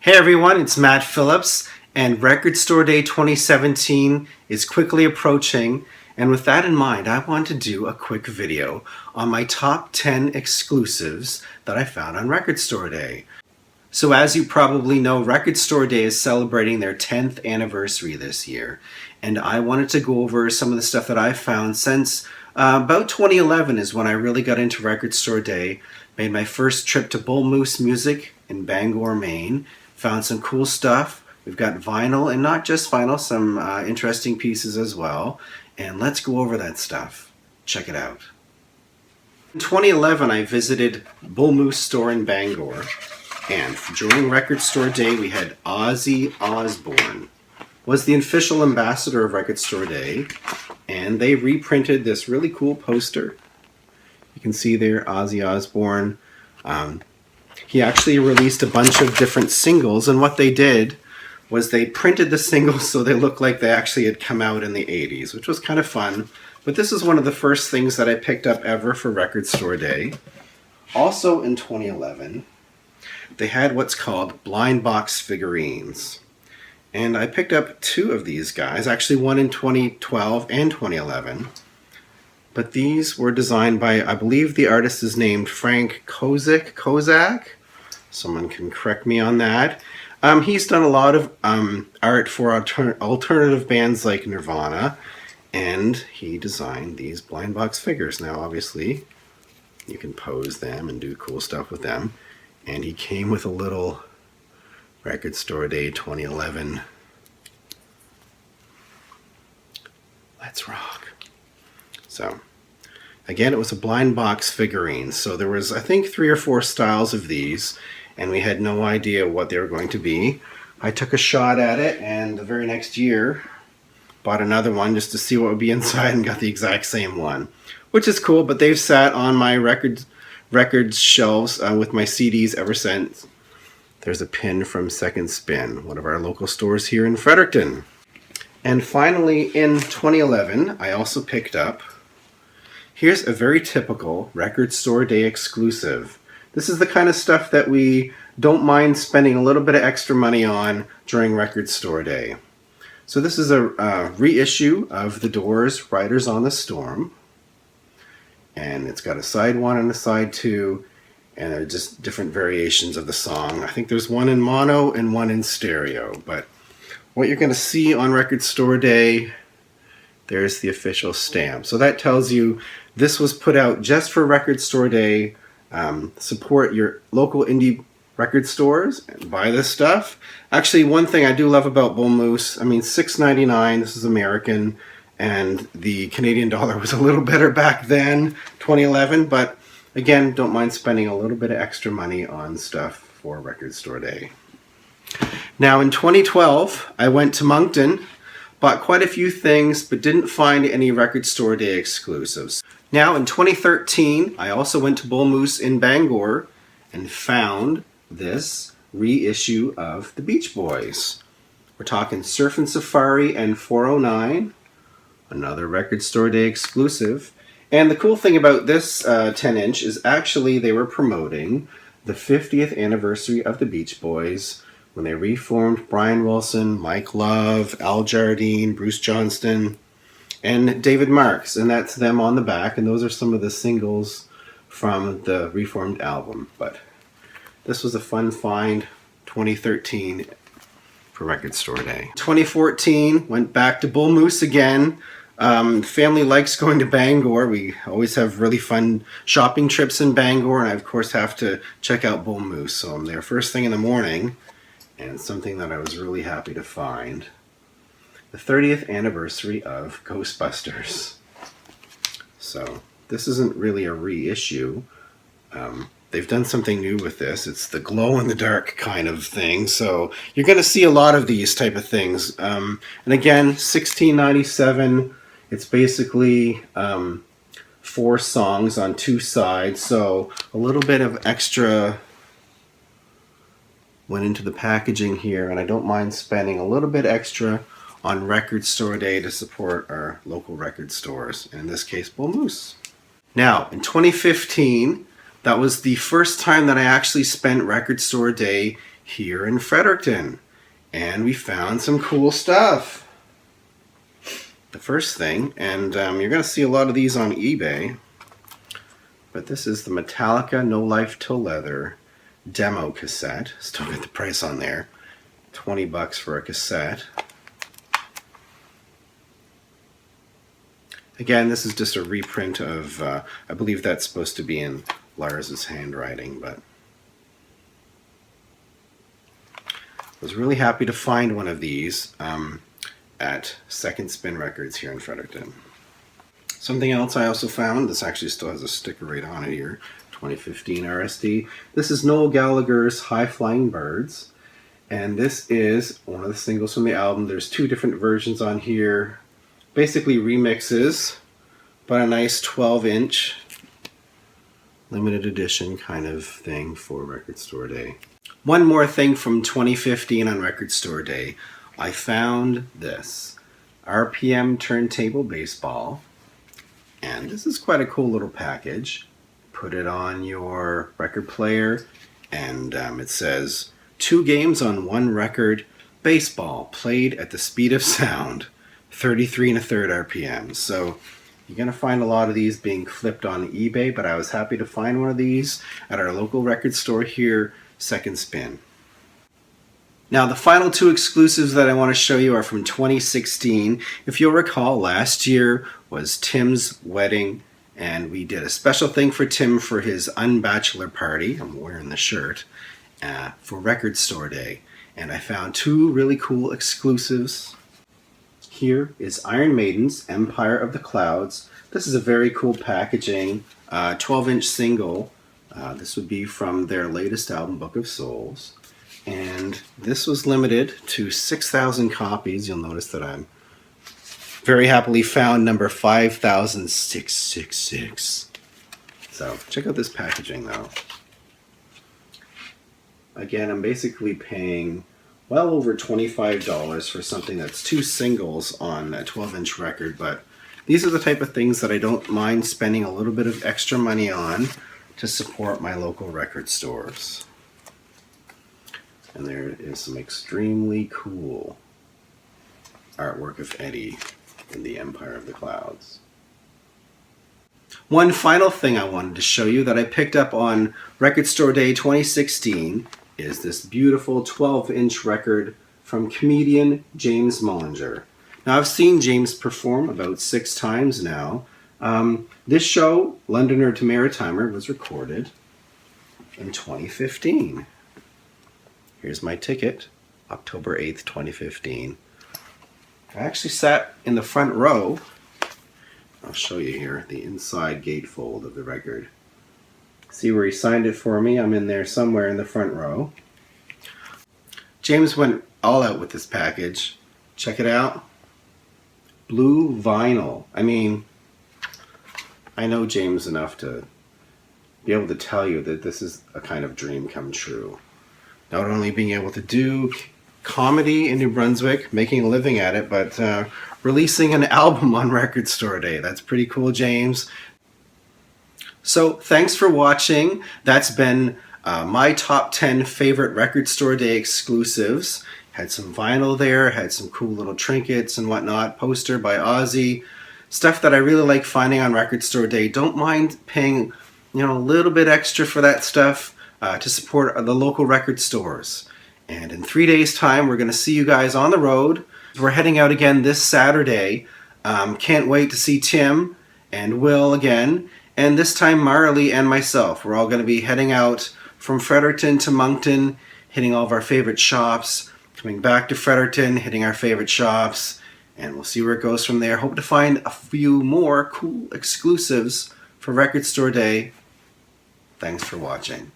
Hey everyone, it's Matt Phillips, and Record Store Day 2017 is quickly approaching, and with that in mind, I want to do a quick video on my top 10 exclusives that I found on Record Store Day. So as you probably know, Record Store Day is celebrating their 10th anniversary this year, and I wanted to go over some of the stuff that I've found since about 2011 is when I really got into Record Store Day, made my first trip to Bull Moose Music in Bangor, Maine. Found some cool stuff. We've got vinyl, and not just vinyl, some interesting pieces as well. And let's go over that stuff. Check it out. In 2011, I visited Bull Moose store in Bangor. And during Record Store Day, we had Ozzy Osbourne. Was the official ambassador of Record Store Day. And they reprinted this really cool poster. You can see there, Ozzy Osbourne. He actually released a bunch of different singles, and what they did was they printed the singles so they looked like they actually had come out in the 80s, which was kind of fun. But this is one of the first things that I picked up ever for Record Store Day. Also in 2011, they had what's called blind box figurines. And I picked up two of these guys, actually one in 2012 and 2011. But these were designed by, I believe the artist is named Frank Kozak. Someone can correct me on that. He's done a lot of art for alternative bands like Nirvana, and he designed these blind box figures. Now, obviously, you can pose them and do cool stuff with them. And he came with a little Record Store Day 2011. Let's rock. So, again, it was a blind box figurine. So there was, I think, 3 or 4 styles of these, and we had no idea what they were going to be. I took a shot at it, and the very next year, bought another one just to see what would be inside and got the exact same one, which is cool, but they've sat on my records shelves with my CDs ever since. There's a pin from Second Spin, one of our local stores here in Fredericton. And finally, in 2011, I also picked up, here's a very typical Record Store Day exclusive. This is the kind of stuff that we don't mind spending a little bit of extra money on during Record Store Day. So this is a reissue of The Doors' Riders on the Storm. And it's got a side 1 and a side 2. And they're just different variations of the song. I think there's one in mono and one in stereo. But what you're going to see on Record Store Day, there's the official stamp. So that tells you this was put out just for Record Store Day. Support your local indie record stores and buy this stuff. Actually, one thing I do love about Bull Moose, I mean, $6.99, this is American, and the Canadian dollar was a little better back then, 2011, but again, don't mind spending a little bit of extra money on stuff for Record Store Day. Now, in 2012, I went to Moncton, bought quite a few things, but didn't find any Record Store Day exclusives. Now, in 2013, I also went to Bull Moose in Bangor and found this reissue of the Beach Boys. We're talking Surfin' Safari and 409, another Record Store Day exclusive. And the cool thing about this 10-inch is actually they were promoting the 50th anniversary of the Beach Boys when they reformed Brian Wilson, Mike Love, Al Jardine, Bruce Johnston, and David Marks, and that's them on the back, and those are some of the singles from the reformed album. But this was a fun find, 2013 for Record Store Day. 2014, went back to Bull Moose again. Family likes going to Bangor. We always have really fun shopping trips in Bangor, and I of course have to check out Bull Moose. So I'm there first thing in the morning, and it's something that I was really happy to find. The 30th anniversary of Ghostbusters. So this isn't really a reissue. They've done something new with this. It's the glow-in-the-dark kind of thing. So you're going to see a lot of these type of things. And again, $16.97. It's basically 4 songs on 2 sides. So a little bit of extra went into the packaging here. And I don't mind spending a little bit extra on Record Store Day to support our local record stores, and in this case, Bull Moose. Now, in 2015, that was the first time that I actually spent Record Store Day here in Fredericton. And we found some cool stuff. The first thing, and you're going to see a lot of these on eBay, but this is the Metallica No Life 'Til Leather demo cassette. Still got the price on there. $20 for a cassette. Again, this is just a reprint of, I believe that's supposed to be in Lars's handwriting, but I was really happy to find one of these at Second Spin Records here in Fredericton. Something else I also found, this actually still has a sticker right on it here, 2015 RSD. This is Noel Gallagher's High Flying Birds, and this is one of the singles from the album. There's two different versions on here, basically remixes, but a nice 12-inch limited edition kind of thing for Record Store Day. One more thing from 2015 on Record Store Day. I found this RPM Turntable Baseball, and this is quite a cool little package. Put it on your record player, and it says 2 games on 1 record, baseball played at the speed of sound, 33 1/3 RPM. So you're going to find a lot of these being flipped on eBay, but I was happy to find one of these at our local record store here, Second Spin. Now, the final 2 exclusives that I want to show you are from 2016. If you'll recall, last year was Tim's wedding, and we did a special thing for Tim for his unbachelor party. I'm wearing the shirt for Record Store Day, and I found 2 really cool exclusives. Here is Iron Maiden's Empire of the Clouds. This is a very cool packaging, 12-inch single. This would be from their latest album, Book of Souls. And this was limited to 6,000 copies. You'll notice that I'm very happily found number 5,666. So check out this packaging though. Again, I'm basically paying well over $25 for something that's 2 singles on a 12-inch record, but these are the type of things that I don't mind spending a little bit of extra money on to support my local record stores. And there is some extremely cool artwork of Eddie in the Empire of the Clouds. One final thing I wanted to show you that I picked up on Record Store Day 2016 is this beautiful 12-inch record from comedian James Mullinger. Now, I've seen James perform about 6 times now. This show, Londoner to Maritimer, was recorded in 2015. Here's my ticket, October 8th, 2015. I actually sat in the front row. I'll show you here, the inside gatefold of the record. See where he signed it for me? I'm in there somewhere in the front row. James went all out with this package. Check it out. Blue vinyl. I mean, I know James enough to be able to tell you that this is a kind of dream come true. Not only being able to do comedy in New Brunswick, making a living at it, but releasing an album on Record Store Day. That's pretty cool, James. So thanks for watching. That's been my top 10 favorite Record Store Day exclusives. Had some vinyl there, had some cool little trinkets and whatnot, poster by Ozzy. Stuff that I really like finding on Record Store Day. Don't mind paying, a little bit extra for that stuff to support the local record stores. And in 3 days' time, we're going to see you guys on the road. We're heading out again this Saturday. Can't wait to see Tim and Will again. And this time, Marley and myself. We're all going to be heading out from Fredericton to Moncton, hitting all of our favorite shops, coming back to Fredericton, hitting our favorite shops, and we'll see where it goes from there. Hope to find a few more cool exclusives for Record Store Day. Thanks for watching.